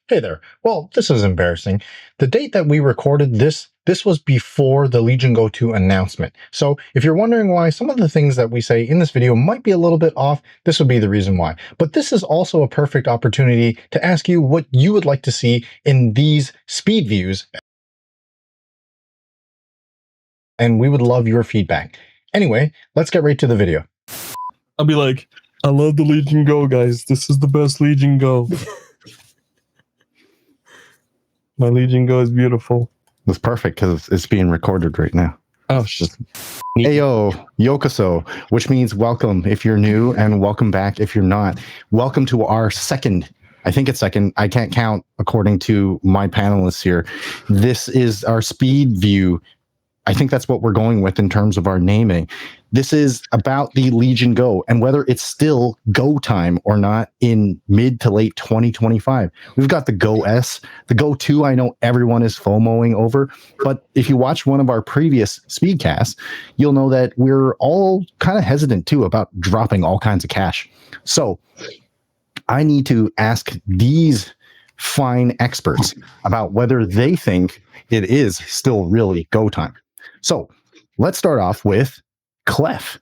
Hey there. Well, this is embarrassing. The date that we recorded this was before the Legion Go 2 announcement. So if you're wondering why some of the things that we say in this video might be a little bit off, this would be the reason why. But this is also a perfect opportunity to ask you what you would like to see in these speed views. And we would love your feedback. Anyway, let's get right to the video. I'll be like, I love the Legion Go, guys. This is the best Legion Go. My Legion Go is beautiful. It's perfect because it's being recorded right now. Oh, shit. Ayo, yokoso, which means welcome if you're new and welcome back if you're not. Welcome to our second, I think it's second, I can't count according to my panelists here. This is our speed view. I think that's what we're going with in terms of our naming. This is about the Legion Go and whether it's still go time or not in mid to late 2025. We've got the Go S, the Go 2. I know everyone is FOMOing over, but if you watch one of our previous speedcasts, you'll know that we're all kind of hesitant too about dropping all kinds of cash. So I need to ask these fine experts about whether they think it is still really go time. So let's start off with Clef.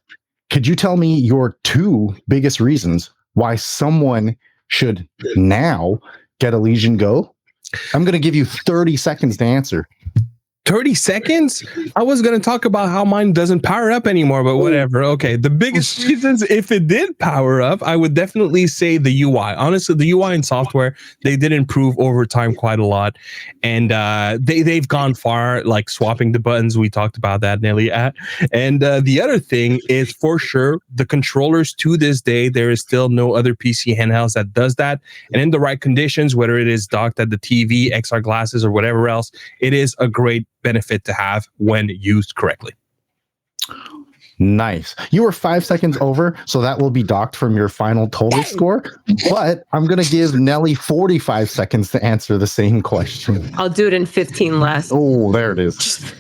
Could you tell me your two biggest reasons why someone should now get a Legion Go? I'm going to give you 30 seconds to answer. 30 seconds? I was going to talk about how mine doesn't power up anymore, but whatever. Okay, the biggest reasons, if it did power up, I would definitely say the UI. Honestly, the UI and software, they did improve over time quite a lot. And they've gone far, like swapping the buttons. We talked about that, Nelly. And the other thing is, for sure, the controllers to this day, there is still no other PC handhelds that does that. And in the right conditions, whether it is docked at the TV, XR glasses, or whatever else, it is a great benefit to have when used correctly. Nice. You were 5 seconds over, so that will be docked from your final total score. But I'm going to give Nelly 45 seconds to answer the same question. I'll do it in 15 less. Oh, there it is.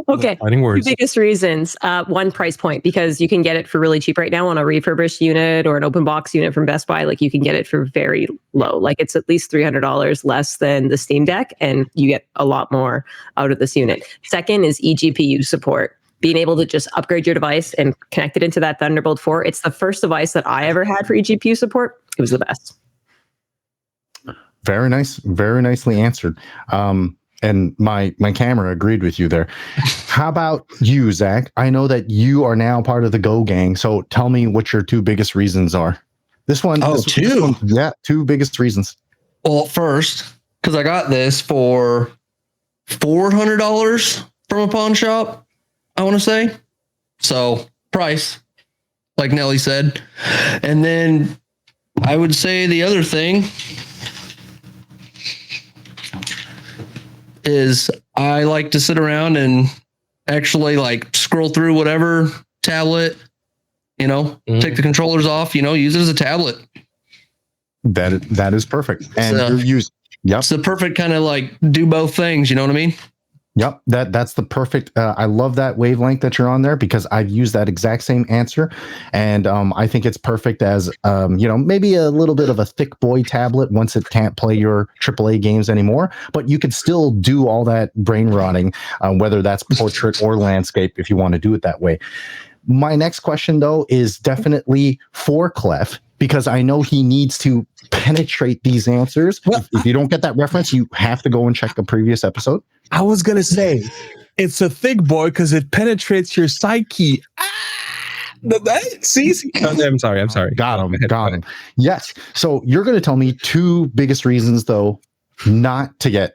Okay. Two biggest reasons. One, price point, because you can get it for really cheap right now on a refurbished unit or an open box unit from Best Buy. Like, you can get it for very low. Like, it's at least $300 less than the Steam Deck, and you get a lot more out of this unit. Second is eGPU support. Being able to just upgrade your device and connect it into that Thunderbolt 4. It's the first device that I ever had for eGPU support. It was the best. Very nice. Very nicely answered. And my camera agreed with you there. How about you, Zach? I know that you are now part of the Go gang. So tell me what your two biggest reasons are. This one. Yeah, two biggest reasons. Well, first, because I got this for $400 from a pawn shop, I want to say. So price, like Nelly said. And then I would say the other thing is I like to sit around and actually like scroll through whatever tablet, take the controllers off, use it as a tablet. That is perfect. And it's the perfect kind of like do both things. You know what I mean? Yep. That's the perfect. I love that wavelength that you're on there because I've used that exact same answer. And I think it's perfect as, maybe a little bit of a thick boy tablet once it can't play your AAA games anymore, but you could still do all that brain rotting, whether that's portrait or landscape, if you want to do it that way. My next question, though, is definitely for Clef, because I know he needs to penetrate these answers. If you don't get that reference, you have to go and check a previous episode. I was going to say, it's a thick boy because it penetrates your psyche. See? I'm sorry. Got him. Yes. So you're going to tell me two biggest reasons, though, not to get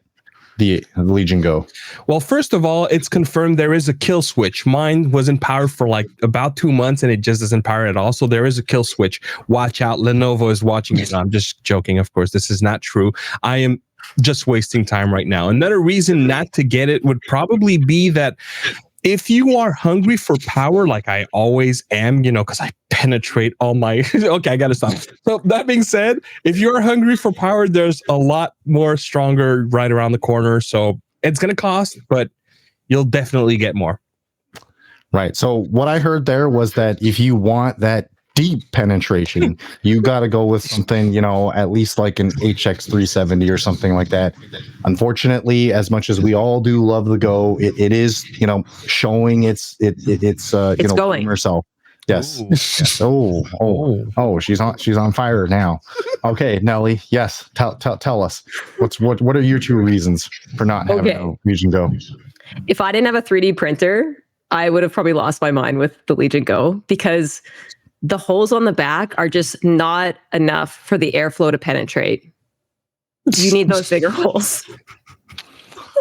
the Legion Go. Well, first of all, it's confirmed there is a kill switch. Mine was in power for like about 2 months and it just doesn't power at all. So there is a kill switch. Watch out. Lenovo is watching it. No, I'm just joking. Of course, this is not true. I am just wasting time right now. Another reason not to get it would probably be that if you are hungry for power, like I always am, because I penetrate all my... Okay, I got to stop. So that being said, if you're hungry for power, there's a lot more stronger right around the corner. So it's going to cost, but you'll definitely get more. Right. So what I heard there was that if you want that deep penetration, you got to go with something, at least like an HX370 or something like that. Unfortunately, as much as we all do love the Go, it is, showing its going. boomer self. Yes. Ooh. Yes. Oh, she's on fire now. Okay, Nelly. Yes. Tell us what are your two reasons for not having a Legion Go? If I didn't have a 3D printer, I would have probably lost my mind with the Legion Go, because the holes on the back are just not enough for the airflow to penetrate. You need those bigger holes.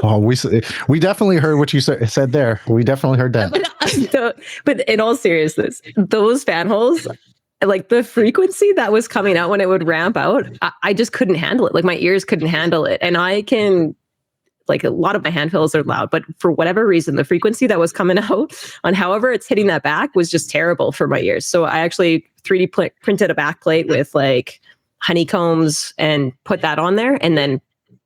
Oh, we definitely heard what you said there. We definitely heard that. But in all seriousness, those fan holes, like the frequency that was coming out when it would ramp out, I just couldn't handle it. Like my ears couldn't handle it. And I can, like, a lot of my handhelds are loud, but for whatever reason, the frequency that was coming out on however it's hitting that back was just terrible for my ears. So I actually 3D printed a back plate with like honeycombs and put that on there, and then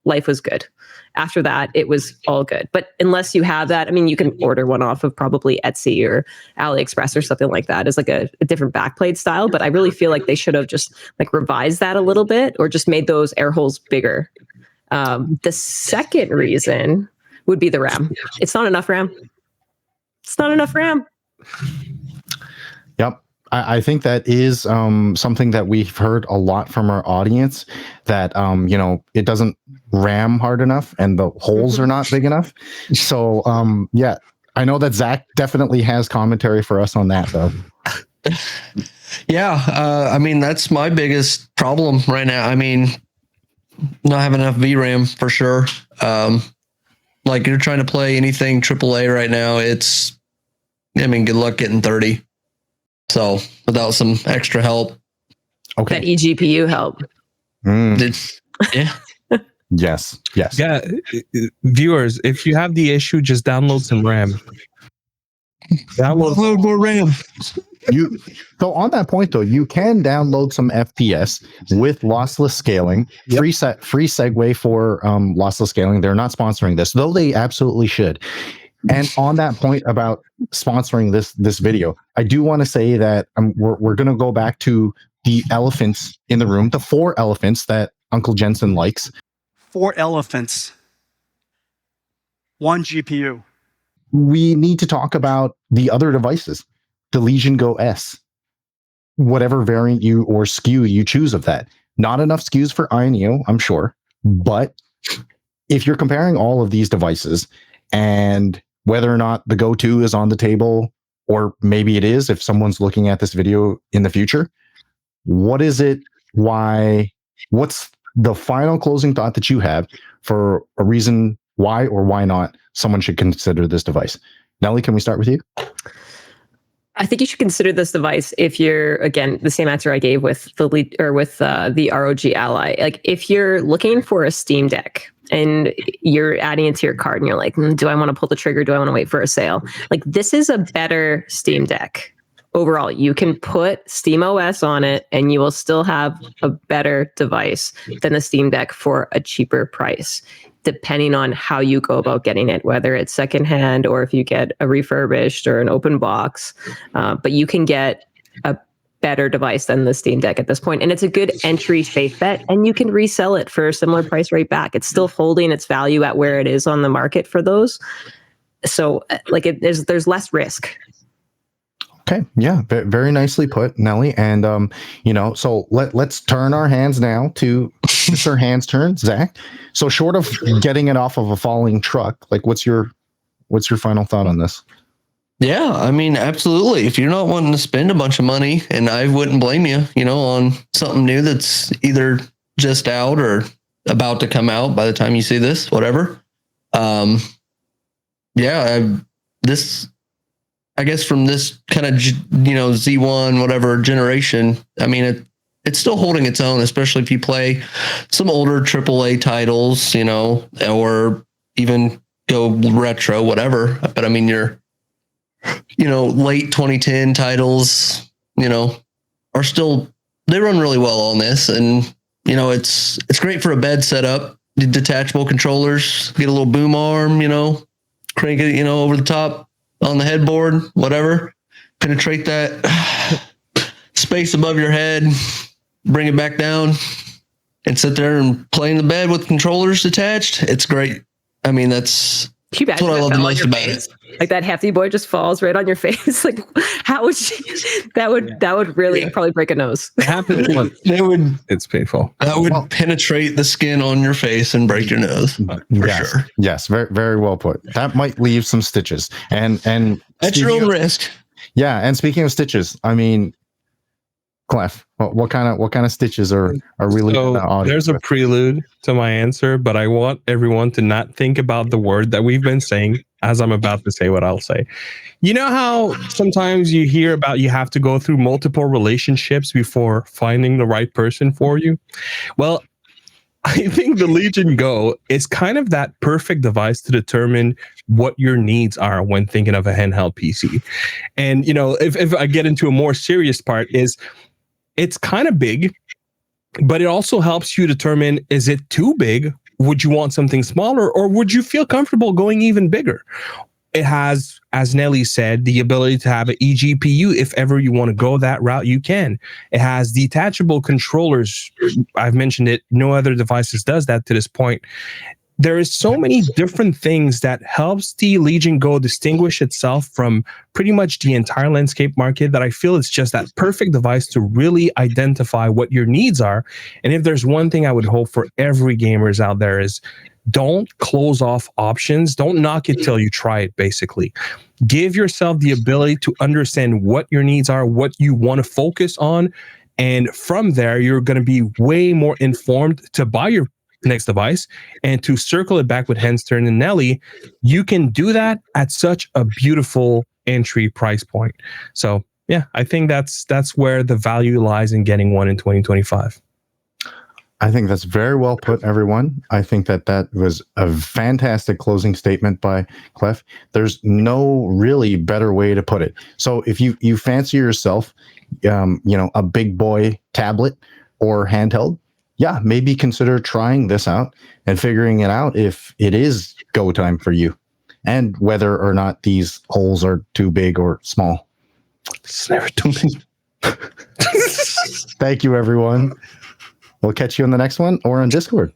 life was good. After that, it was all good. But unless you have that, I mean, you can order one off of probably Etsy or AliExpress or something like that as like a different backplate style. But I really feel like they should have just like revised that a little bit, or just made those air holes bigger. The second reason would be the RAM. It's not enough RAM. It's not enough RAM. Yep. I think that is something that we've heard a lot from our audience, that it doesn't RAM hard enough and the holes are not big enough. So yeah, I know that Zach definitely has commentary for us on that though. Yeah, I mean, that's my biggest problem right now. I mean, not having enough VRAM for sure. Like you're trying to play anything AAA right now, good luck getting 30. So without some extra help. Okay. That eGPU help. Yeah. Yes. Yeah. Viewers, if you have the issue, just download some RAM. Download more RAM. So on that point though, you can download some FPS with lossless scaling. Yep. Free segue for lossless scaling. They're not sponsoring this, though they absolutely should. And on that point about sponsoring this video, I do want to say that we're going to go back to the elephants in the room, the 4 elephants that Uncle Jensen likes. 4 elephants, 1 GPU. We need to talk about the other devices, the Legion Go S, whatever variant you or SKU you choose of that. Not enough SKUs for INEO, I'm sure, but if you're comparing all of these devices and whether or not the Go 2 is on the table, or maybe it is if someone's looking at this video in the future, what is it? Why? What's the final closing thought that you have for a reason why or why not someone should consider this device? Nelly, can we start with you? I think you should consider this device if you're, again, the same answer I gave with the ROG Ally. Like if you're looking for a Steam Deck and you're adding it to your cart and you're like, do I want to pull the trigger? Do I want to wait for a sale? Like this is a better Steam Deck. Overall, you can put SteamOS on it and you will still have a better device than the Steam Deck for a cheaper price, depending on how you go about getting it, whether it's secondhand or if you get a refurbished or an open box. But you can get a better device than the Steam Deck at this point. And it's a good entry safe bet, and you can resell it for a similar price right back. It's still holding its value at where it is on the market for those. So like there's less risk. Okay. Yeah. Very nicely put, Nelly. And, so let's turn our hands now to Mr. Hands turn, Zach. So short of getting it off of a falling truck, like what's your final thought on this? Yeah, I mean, absolutely. If you're not wanting to spend a bunch of money, and I wouldn't blame you, on something new that's either just out or about to come out by the time you see this, whatever. I guess from this kind of, Z1, whatever generation, I mean, it's still holding its own, especially if you play some older AAA titles, or even go retro, whatever. But I mean, your, late 2010 titles, are still, they run really well on this. And, it's great for a bed setup, the detachable controllers, get a little boom arm, crank it, over the top on the headboard, whatever, penetrate that space above your head, bring it back down, and sit there and play in the bed with controllers attached. It's great. I mean, that's Too bad what I love the most about face. it. Like that hefty boy just falls right on your face. Like, how would you? That would really probably break a nose. It happens once. They would. It's painful. That would penetrate the skin on your face and break your nose for yes, sure. yes, very very well put. That might leave some stitches, and At your own risk. Yeah, and speaking of stitches, I mean, Clef, what kind of stitches are we leaving the audience there's a with? prelude to my answer, but I want everyone to not think about the word that we've been saying as I'm about to say what I'll say. You know how sometimes you hear about you have to go through multiple relationships before finding the right person for you? Well, I think the Legion Go is kind of that perfect device to determine what your needs are when thinking of a handheld PC. And, you know, if I get into a more serious part is it's kind of big, but it also helps you determine, is it too big? Would you want something smaller, or would you feel comfortable going even bigger? It has, as Nelly said, the ability to have an eGPU. If ever you want to go that route, you can. It has detachable controllers. I've mentioned it. No other devices does that to this point. There is so many different things that helps the Legion Go distinguish itself from pretty much the entire landscape market that I feel it's just that perfect device to really identify what your needs are. And if there's one thing I would hope for every gamers out there is don't close off options. Don't knock it till you try it, basically. Give yourself the ability to understand what your needs are, what you want to focus on. And from there, you're going to be way more informed to buy your next device. And to circle it back with Henstern and Nelly, you can do that at such a beautiful entry price point. So yeah, I think that's where the value lies in getting one in 2025. I think that's very well put, everyone. I think that was a fantastic closing statement by Clef. There's no really better way to put it. So if you fancy yourself, a big boy tablet or handheld, yeah, maybe consider trying this out and figuring it out if it is go time for you, and whether or not these holes are too big or small. It's never too big. Thank you, everyone. We'll catch you on the next one or on Discord.